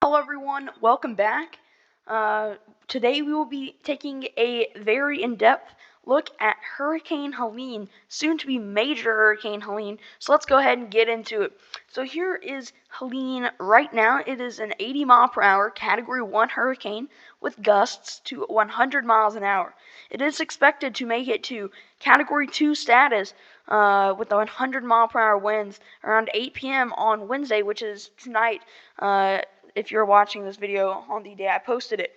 Hello everyone, welcome back. Today we will be taking a very in-depth look at Hurricane Helene, soon to be Major Hurricane Helene. So let's go ahead and get into it. So here is Helene right now. It is an 80-mile-per-hour Category 1 hurricane with gusts to 100 miles an hour. It is expected to make it to Category 2 status with 100-mile-per-hour winds around 8 p.m. on Wednesday, which is tonight. If you're watching this video on the day I posted it.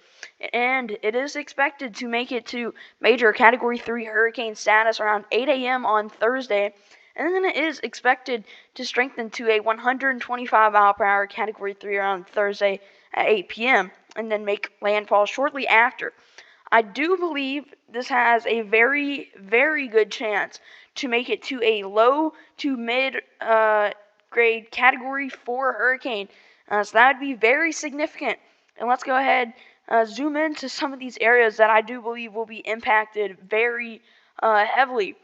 And it is expected to make it to major Category 3 hurricane status around 8 a.m. on Thursday. And then it is expected to strengthen to a 125-mile-per-hour Category 3 around Thursday at 8 p.m. and then make landfall shortly after. I do believe this has a very, very good chance to make it to a low to mid grade Category 4 hurricane. So that would be very significant. And let's go ahead zoom into some of these areas that I do believe will be impacted very heavily.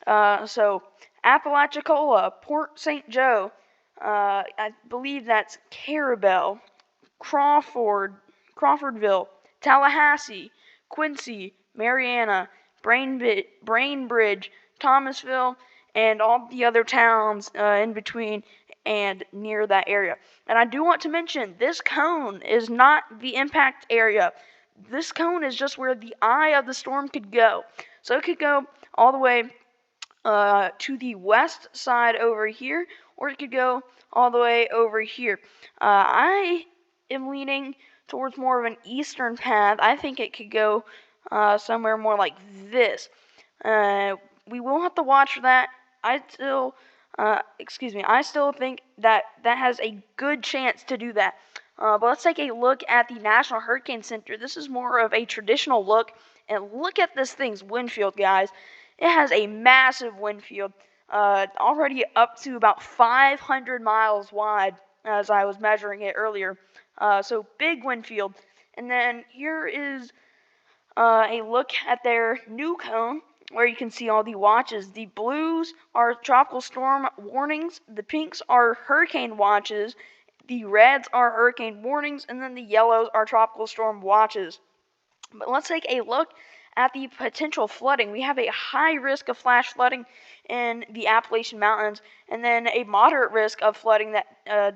So Apalachicola, Port St. Joe, I believe that's Carabel, Crawfordville, Tallahassee, Quincy, Marianna, Brainbridge, Thomasville, and all the other towns in between and near that area. And I do want to mention, this cone is not the impact area. This cone is just where the eye of the storm could go. So it could go all the way to the west side over here, or it could go all the way over here. I am leaning towards more of an eastern path. I think it could go somewhere more like this. We will have to watch for that. I still think that has a good chance to do that. But let's take a look at the National Hurricane Center. This is more of a traditional look. And look at this thing's wind field, guys. It has a massive wind field, already up to about 500 miles wide, as I was measuring it earlier. So big wind field. And then here is a look at their new cone, where you can see all the watches. The blues are tropical storm warnings, the pinks are hurricane watches, the reds are hurricane warnings, and then the yellows are tropical storm watches. But let's take a look at the potential flooding. We have a high risk of flash flooding in the Appalachian Mountains, and then a moderate risk of flooding that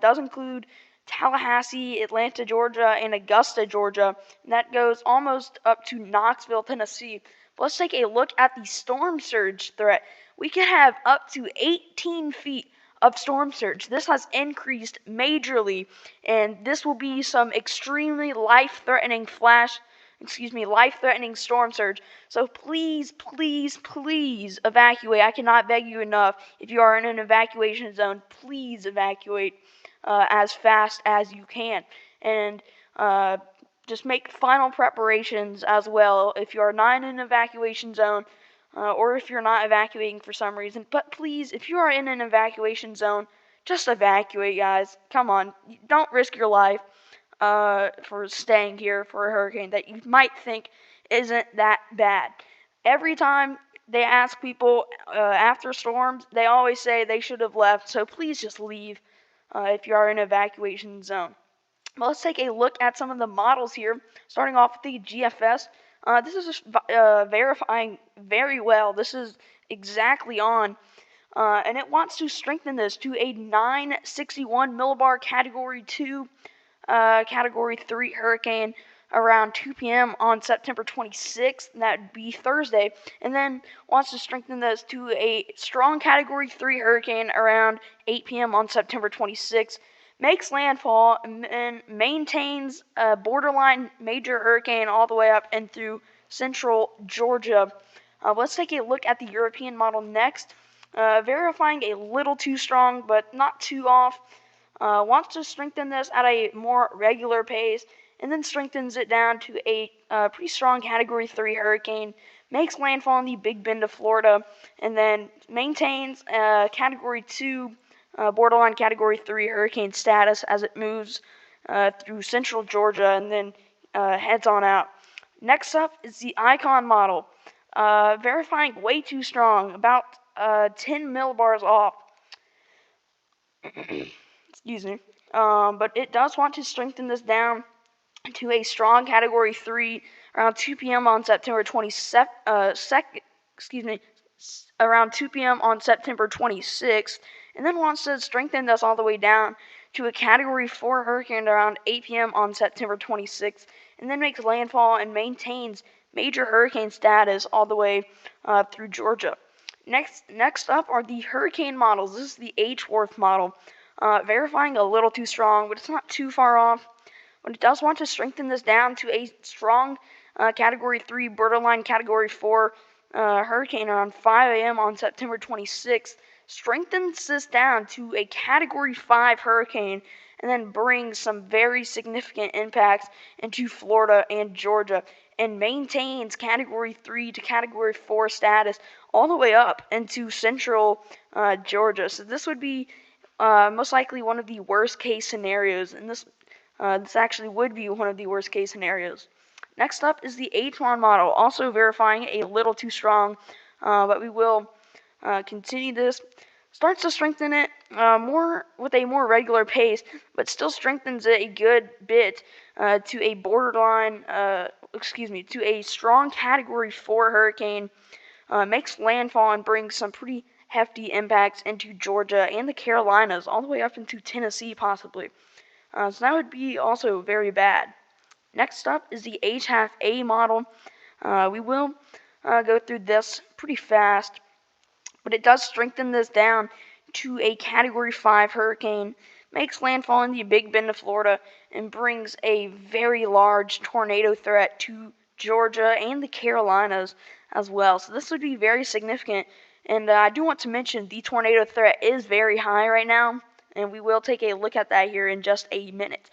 does include Tallahassee, Atlanta, Georgia, and Augusta, Georgia. And that goes almost up to Knoxville, Tennessee. But let's take a look at the storm surge threat. We could have up to 18 feet of storm surge. This has increased majorly, and this will be some extremely life-threatening storm surge. So please, please, please evacuate. I cannot beg you enough. If you are in an evacuation zone, please evacuate as fast as you can. And just make final preparations as well if you are not in an evacuation zone or if you're not evacuating for some reason. But please, if you are in an evacuation zone, just evacuate, guys. Come on. Don't risk your life for staying here for a hurricane that you might think isn't that bad. Every time they ask people after storms, they always say they should have left. So please just leave if you are in an evacuation zone. Well, let's take a look at some of the models here, starting off with the GFS. This is verifying very well. This is exactly on. And it wants to strengthen this to a 961 millibar Category 2, Category 3 hurricane around 2 p.m. on September 26th. That would be Thursday. And then wants to strengthen this to a strong Category 3 hurricane around 8 p.m. on September 26th. Makes landfall and maintains a borderline major hurricane all the way up and through central Georgia. Let's take a look at the European model next. Verifying a little too strong, but not too off. Wants to strengthen this at a more regular pace, and then strengthens it down to a pretty strong Category 3 hurricane. Makes landfall in the Big Bend of Florida, and then maintains Category 2 borderline Category 3 hurricane status as it moves through central Georgia and then heads on out. Next up is the Icon model. Verifying way too strong, about 10 millibars off. Excuse me. but it does want to strengthen this down to a strong Category 3 around 2 p.m. on September 22nd, around 2 p.m. on September 26th, and then wants to strengthen this all the way down to a Category 4 hurricane around 8 p.m. on September 26th, and then makes landfall and maintains major hurricane status all the way through Georgia. Next up are the hurricane models. This is the H-Worth model. Verifying a little too strong, but it's not too far off. But it does want to strengthen this down to a strong Category 3, borderline Category 4 hurricane around 5 a.m. on September 26th. Strengthens this down to a Category 5 hurricane and then brings some very significant impacts into Florida and Georgia and maintains Category 3 to Category 4 status all the way up into central Georgia. So this would be most likely one of the worst case scenarios, and this actually would be one of the worst case scenarios. Next up is the H1 model, also verifying a little too strong, but we will continue this. Starts to strengthen it with a more regular pace, but still strengthens it a good bit to a borderline, to a strong Category 4 hurricane. Makes landfall and brings some pretty hefty impacts into Georgia and the Carolinas, all the way up into Tennessee possibly. So that would be also very bad. Next up is the H-A model. We will go through this pretty fast, but it does strengthen this down to a Category 5 hurricane, makes landfall in the Big Bend of Florida, and brings a very large tornado threat to Georgia and the Carolinas as well. So this would be very significant, and I do want to mention the tornado threat is very high right now, and we will take a look at that here in just a minute.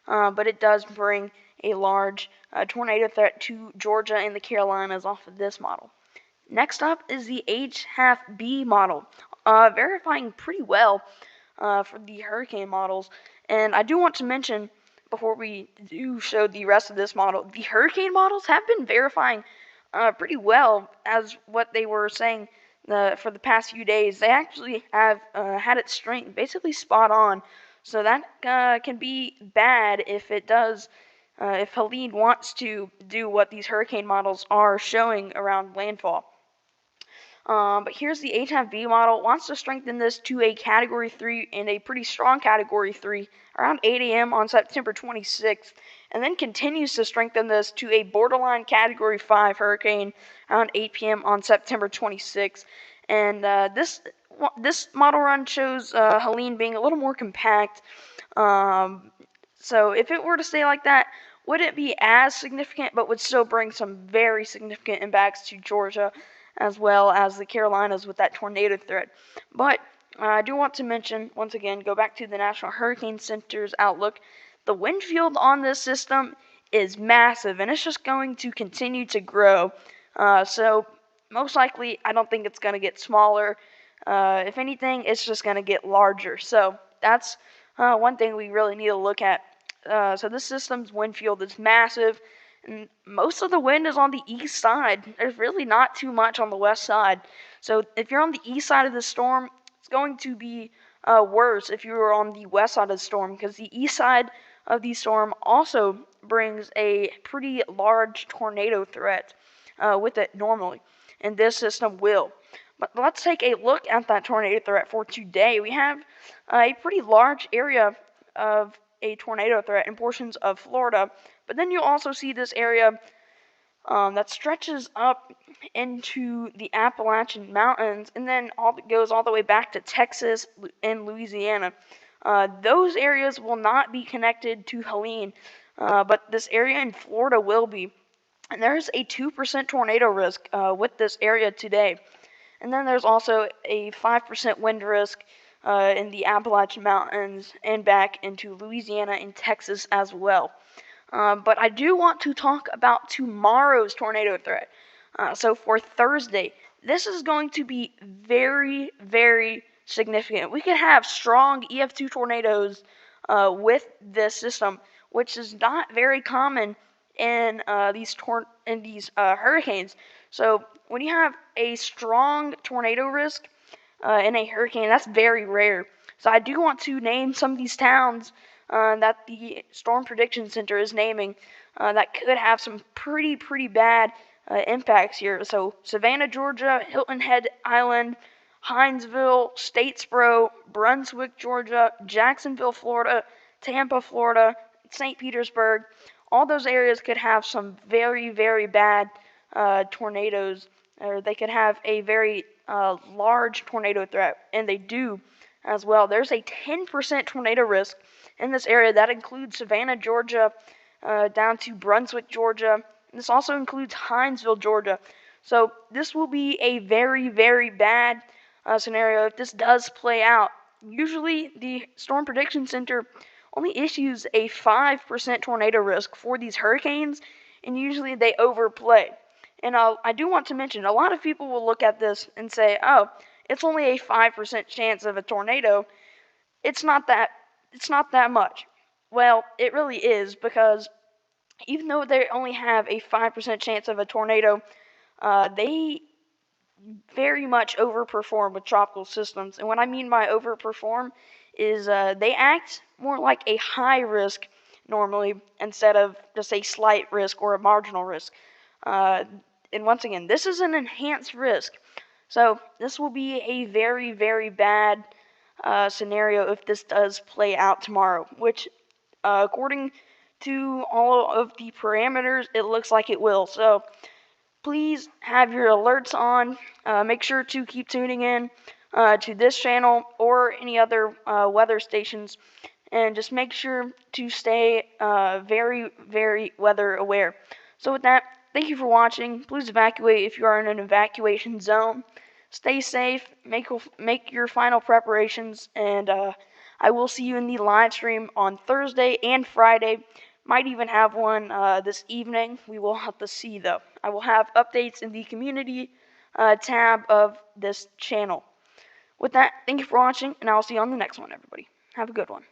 But it does bring a large tornado threat to Georgia and the Carolinas off of this model. Next up is the H-B model, verifying pretty well for the hurricane models. And I do want to mention, before we do show the rest of this model, the hurricane models have been verifying pretty well as what they were saying for the past few days. They actually have had its strength basically spot on. So that can be bad if it does, if Helene wants to do what these hurricane models are showing around landfall. But here's the H-B model. Wants to strengthen this to a Category 3 and a pretty strong Category 3 around 8 a.m. on September 26th, and then continues to strengthen this to a borderline Category 5 hurricane around 8 p.m. on September 26th. And this model run shows Helene being a little more compact. So if it were to stay like that, wouldn't be as significant, but would still bring some very significant impacts to Georgia as well as the Carolinas with that tornado threat. But I do want to mention, once again, go back to the National Hurricane Center's outlook. The wind field on this system is massive, and it's just going to continue to grow. So most likely, I don't think it's going to get smaller. If anything, it's just going to get larger. So that's one thing we really need to look at. So this system's wind field is massive, and most of the wind is on the east side. There's really not too much on the west side. So if you're on the east side of the storm, it's going to be worse if you were on the west side of the storm, because the east side of the storm also brings a pretty large tornado threat with it normally, and this system will. But let's take a look at that tornado threat for today. We have a pretty large area of a tornado threat in portions of Florida, but then you'll also see this area that stretches up into the Appalachian Mountains, and then goes all the way back to Texas and Louisiana. Those areas will not be connected to Helene, but this area in Florida will be. And there's a 2% tornado risk with this area today. And then there's also a 5% wind risk in the Appalachian Mountains and back into Louisiana and Texas as well. But I do want to talk about tomorrow's tornado threat. So for Thursday, this is going to be very, very significant. We could have strong EF2 tornadoes with this system, which is not very common in these hurricanes. So when you have a strong tornado risk in a hurricane, that's very rare. So I do want to name some of these towns that the Storm Prediction Center is naming that could have some pretty bad impacts here. So Savannah, Georgia, Hilton Head Island, Hinesville, Statesboro, Brunswick, Georgia, Jacksonville, Florida, Tampa, Florida, St. Petersburg. All those areas could have some very bad tornadoes, or they could have a very large tornado threat, and they do as well. There's a 10% tornado risk in this area. That includes Savannah, Georgia, down to Brunswick, Georgia. And this also includes Hinesville, Georgia. So this will be a very bad scenario if this does play out. Usually the Storm Prediction Center only issues a 5% tornado risk for these hurricanes, and usually they overplay. And I do want to mention, a lot of people will look at this and say, oh, it's only a 5% chance of a tornado. It's not that much. Well, it really is, because even though they only have a 5% chance of a tornado, they very much overperform with tropical systems. And what I mean by overperform is they act more like a high risk normally, instead of just a slight risk or a marginal risk. And once again, this is an enhanced risk. So this will be a very bad scenario if this does play out tomorrow, which according to all of the parameters, it looks like it will. So please have your alerts on. Make sure to keep tuning in to this channel or any other weather stations, and just make sure to stay very weather aware. So with that, thank you for watching. Please evacuate if you are in an evacuation zone. Stay safe, make your final preparations, and I will see you in the live stream on Thursday and Friday. Might even have one this evening. We will have to see, though. I will have updates in the community tab of this channel. With that, thank you for watching, and I will see you on the next one, everybody. Have a good one.